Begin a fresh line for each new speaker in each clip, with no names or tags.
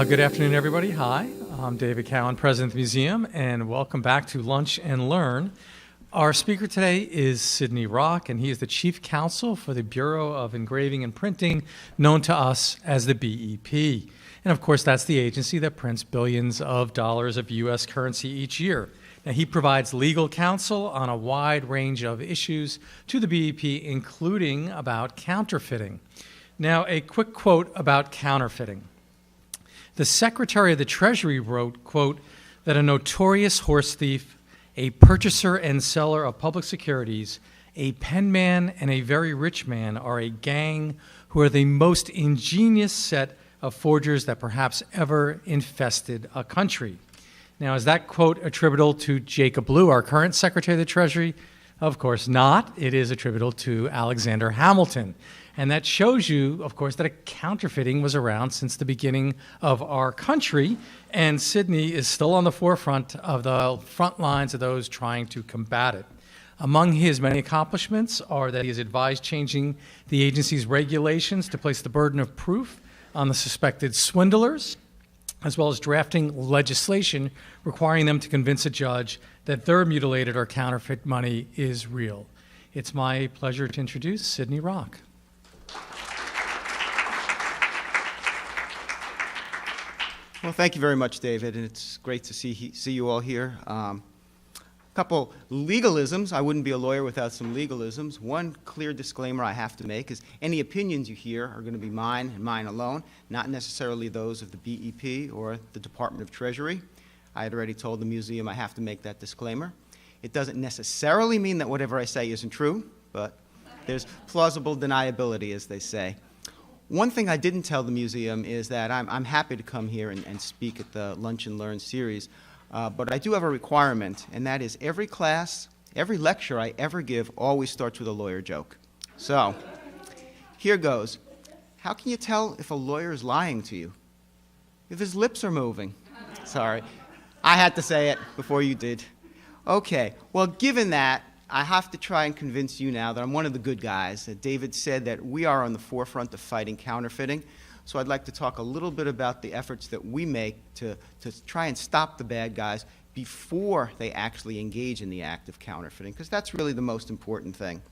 Good afternoon, everybody. Hi, I'm David Cowan, President of the Museum, and welcome back to Lunch and Learn. Our speaker today is Sidney Rocke, and he is the Chief Counsel for the Bureau of Engraving and Printing, known to us as the BEP. And of course, that's the agency that prints billions of dollars of U.S. currency each year. Now, he provides legal counsel on a wide range of issues to the BEP, including about counterfeiting. Now, a quick quote about counterfeiting. The Secretary of the Treasury wrote, quote, that a notorious horse thief, a purchaser and seller of public securities, a penman, and a very rich man are a gang who are the most ingenious set of forgers that perhaps ever infested a country. Now, is that quote attributable to Jacob Lew, our current Secretary of the Treasury? Of course not. It is attributable to Alexander Hamilton. And that shows you, of course, that counterfeiting was around since the beginning of our country, and Sidney is still on the forefront of the front lines of those trying to combat it. Among his many accomplishments are that he has advised changing the agency's regulations to place the burden of proof on the suspected swindlers, as well as drafting legislation requiring them to convince a judge that their mutilated or counterfeit money is real. It's my pleasure to introduce Sidney Rocke.
Well, thank you very much, David, and it's great to see you all here. A couple legalisms. I wouldn't be a lawyer without some legalisms. One clear disclaimer I have to make is any opinions you hear are going to be mine and mine alone, not necessarily those of the BEP or the Department of Treasury. I had already told the museum I have to make that disclaimer. It doesn't necessarily mean that whatever I say isn't true, but there's plausible deniability, as they say. One thing I didn't tell the museum is that I'm happy to come here and speak at the Lunch and Learn series, but I do have a requirement, and that is every class, every lecture I ever give always starts with a lawyer joke. So, here goes. How can you tell if a lawyer is lying to you? If his lips are moving. Sorry. I had to say it before you did. Okay, well, given that, I have to try and convince you now that I'm one of the good guys. That David said that we are on the forefront of fighting counterfeiting. So I'd like to talk a little bit about the efforts that we make to try and stop the bad guys before they actually engage in the act of counterfeiting, because that's really the most important thing.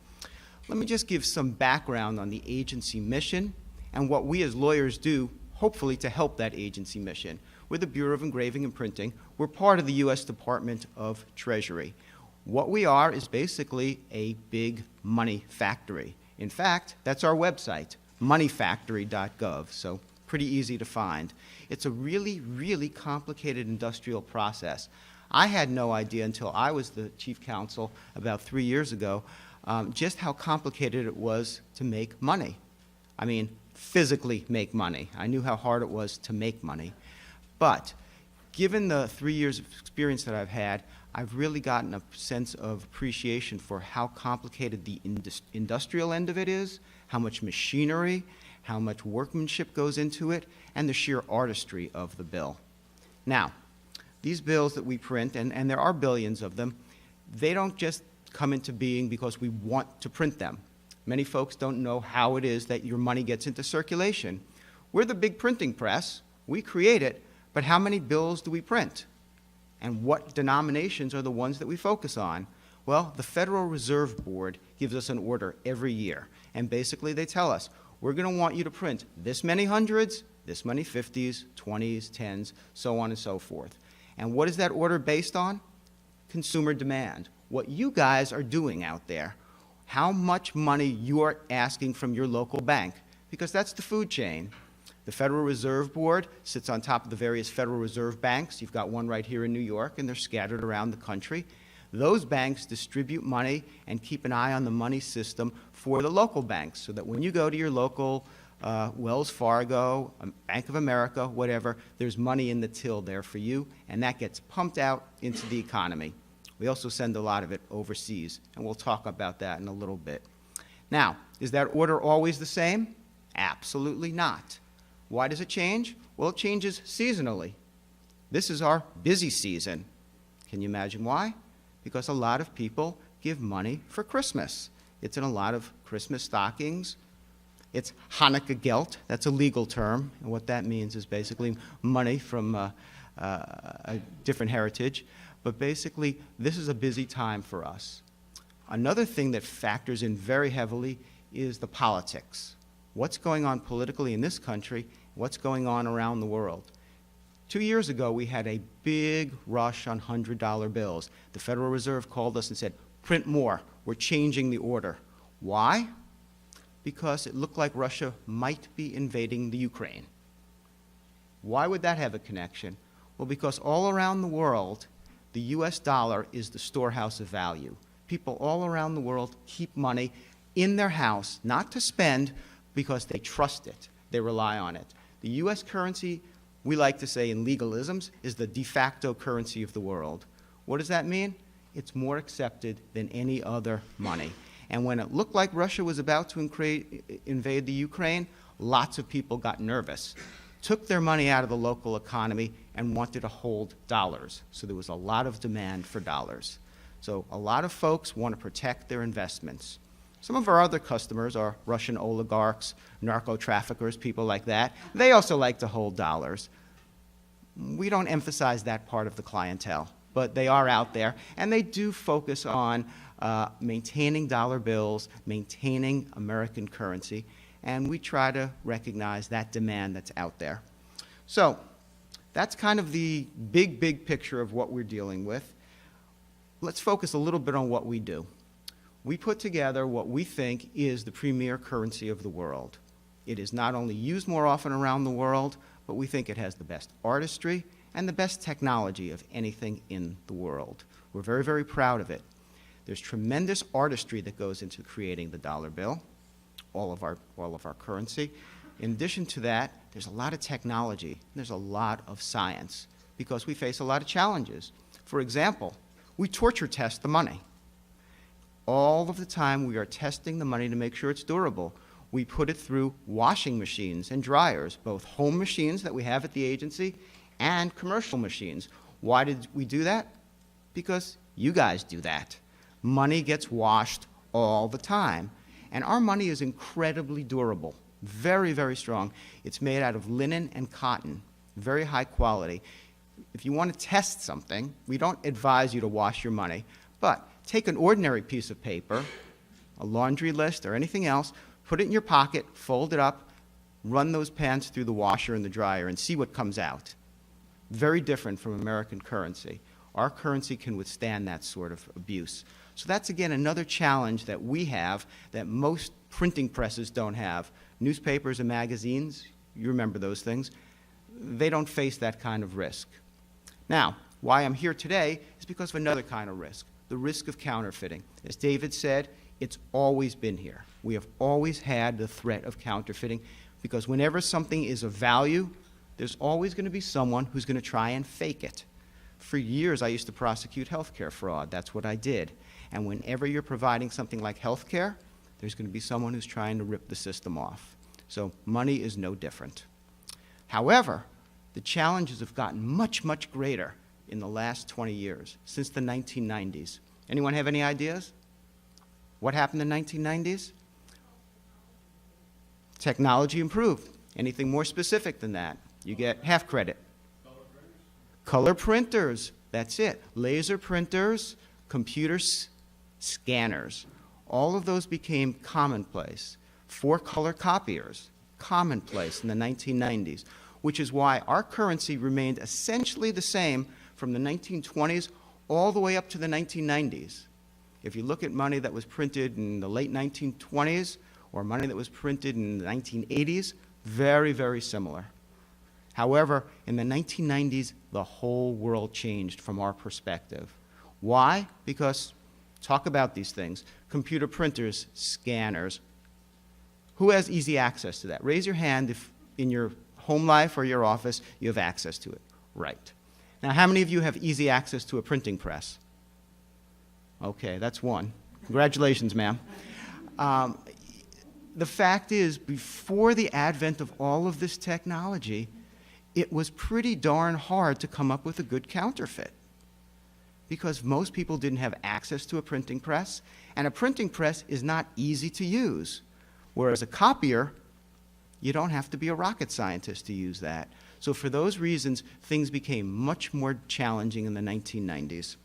Let me just give some background on the agency mission and what we as lawyers do, hopefully to help that agency mission. We're the Bureau of Engraving and Printing. We're part of the U.S. Department of Treasury. What we are is basically a big money factory. In fact, that's our website, moneyfactory.gov, so pretty easy to find. It's a really, really complicated industrial process. I had no idea until I was the chief counsel about 3 years ago just how complicated it was to make money. I mean, physically make money. I knew how hard it was to make money. But given the 3 years of experience that I've had, I've really gotten a sense of appreciation for how complicated the industrial end of it is, how much machinery, how much workmanship goes into it, and the sheer artistry of the bill. Now, these bills that we print, and there are billions of them, they don't just come into being because we want to print them. Many folks don't know how it is that your money gets into circulation. We're the big printing press. We create it, but how many bills do we print? And what denominations are the ones that we focus on? Well, the Federal Reserve Board gives us an order every year. And basically they tell us, we're going to want you to print this many hundreds, this many 50s, 20s, 10s, so on and so forth. And what is that order based on? Consumer demand. What you guys are doing out there. How much money you are asking from your local bank. Because that's the food chain. The Federal Reserve Board sits on top of the various Federal Reserve banks. You've got one right here in New York, and they're scattered around the country. Those banks distribute money and keep an eye on the money system for the local banks, so that when you go to your local Wells Fargo, Bank of America, whatever, there's money in the till there for you, and that gets pumped out into the economy. We also send a lot of it overseas, and we'll talk about that in a little bit. Now, is that order always the same? Absolutely not. Why does it change? Well, it changes seasonally. This is our busy season. Can you imagine why? Because a lot of people give money for Christmas. It's in a lot of Christmas stockings. It's Hanukkah Geld. That's a legal term. And what that means is basically money from a different heritage. But basically, this is a busy time for us. Another thing that factors in very heavily is the politics. What's going on politically in this country? What's going on around the world? 2 years ago, we had a big rush on $100 bills. The Federal Reserve called us and said, print more. We're changing the order. Why? Because it looked like Russia might be invading the Ukraine. Why would that have a connection? Well, because all around the world, the US dollar is the storehouse of value. People all around the world keep money in their house, not to spend, because they trust it. They rely on it. The US currency, we like to say in legalisms, is the de facto currency of the world. What does that mean? It's more accepted than any other money. And when it looked like Russia was about to invade the Ukraine, lots of people got nervous, took their money out of the local economy and wanted to hold dollars. So there was a lot of demand for dollars. So a lot of folks want to protect their investments. Some of our other customers are Russian oligarchs, narco-traffickers, people like that. They also like to hold dollars. We don't emphasize that part of the clientele, but they are out there, and they do focus on maintaining dollar bills, maintaining American currency, and we try to recognize that demand that's out there. So that's kind of the big picture of what we're dealing with. Let's focus a little bit on what we do. We put together what we think is the premier currency of the world. It is not only used more often around the world, but we think it has the best artistry and the best technology of anything in the world. We're very proud of it. There's tremendous artistry that goes into creating the dollar bill, all of our currency. In addition to that, there's a lot of technology. There's a lot of science because we face a lot of challenges. For example, we torture test the money. All of the time we are testing the money to make sure it's durable. We put it through washing machines and dryers, both home machines that we have at the agency and commercial machines. Why did we do that? Because you guys do that. Money gets washed all the time. And our money is incredibly durable, very strong. It's made out of linen and cotton, very high quality. If you want to test something, we don't advise you to wash your money, but take an ordinary piece of paper, a laundry list or anything else, put it in your pocket, fold it up, run those pants through the washer and the dryer and see what comes out. Very different from American currency. Our currency can withstand that sort of abuse. So that's, again, another challenge that we have that most printing presses don't have. Newspapers and magazines, you remember those things, they don't face that kind of risk. Now, why I'm here today is because of another kind of risk, the risk of counterfeiting. As David said, it's always been here. We have always had the threat of counterfeiting because whenever something is of value, there's always going to be someone who's going to try and fake it. For years, I used to prosecute healthcare fraud. That's what I did. And whenever you're providing something like healthcare, there's going to be someone who's trying to rip the system off. So money is no different. However, the challenges have gotten much greater in the last 20 years, since the 1990s. Anyone have any ideas? What happened in the 1990s? Technology improved. Anything more specific than that? You get half credit. Color printers, that's it. Laser printers, computers, scanners. All of those became commonplace. 4-color copiers, commonplace in the 1990s, which is why our currency remained essentially the same from the 1920s all the way up to the 1990s. If you look at money that was printed in the late 1920s or money that was printed in the 1980s, very similar. However, in the 1990s, the whole world changed from our perspective. Why? Because, talk about these things, computer printers, scanners. Who has easy access to that? Raise your hand if in your home life or your office you have access to it. Right. Now, how many of you have easy access to a printing press? Okay, that's one. Congratulations, ma'am. The fact is, before the advent of all of this technology, it was pretty darn hard to come up with a good counterfeit because most people didn't have access to a printing press, and a printing press is not easy to use, whereas a copier You don't have to be a rocket scientist to use that. So for those reasons, things became much more challenging in the 1990s.